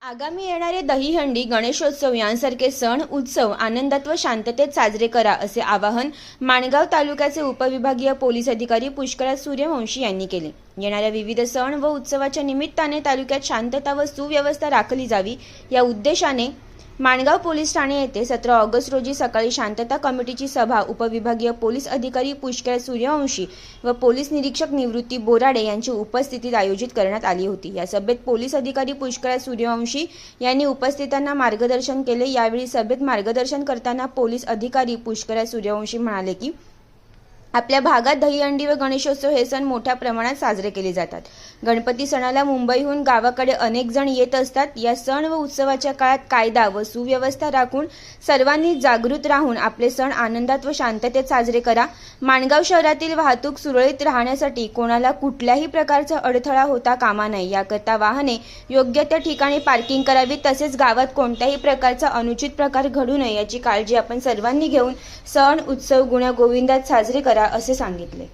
आगामी येणारे दहीहंडी, गणेशोत्सव यांसारखे सण उत्सव आनंदात व शांततेत साजरे करा असे आवाहन माणगाव तालुक्याचे उपविभागीय पोलीस अधिकारी पुष्कराज सूर्यवंशी यांनी केले। येणाऱ्या विविध सण व उत्सवाच्या निमित्ताने तालुक्यात शांतता व सुव्यवस्था राखली जावी या उद्देशाने माणगाव पोलीस ठाणे येथे 17 ऑगस्ट रोजी सकाळी शांतता कमिटीची सभा उपविभागीय पोलीस अधिकारी पुष्कराज सूर्यवंशी व पोलीस निरीक्षक निवृत्ती बोराडे यांची उपस्थितीत आयोजित करण्यात आली होती। या सभेत पोलीस अधिकारी पुष्कराज सूर्यवंशी यांनी उपस्थितांना मार्गदर्शन केले। यावेळी सभेत मार्गदर्शन करताना पोलीस अधिकारी पुष्कराज सूर्यवंशी म्हणाले की आपल्या भागात दहीहंडी व गणेशोत्सव हे सण मोठ्या प्रमाणात साजरे केले जातात। गणपती सणाला मुंबईहून गावाकडे अनेक जण येत असतात। या सण व उत्सवाच्या काळात कायदा व सुव्यवस्था राखून सर्वांनी जागृत राहून आपले सण आनंदात व शांततेत साजरे करा। माणगाव शहरातील वाहतूक सुरळीत राहण्यासाठी कोणाला कुठल्याही प्रकारचा अडथळा होता कामा नये, याकरता वाहने योग्य त्या ठिकाणी पार्किंग करावी। तसेच गावात कोणत्याही प्रकारचा अनुचित प्रकार घडू नये याची काळजी आपण सर्वांनी घेऊन सण उत्सव गुण्यागोविंदात साजरे करा असे सांगितले।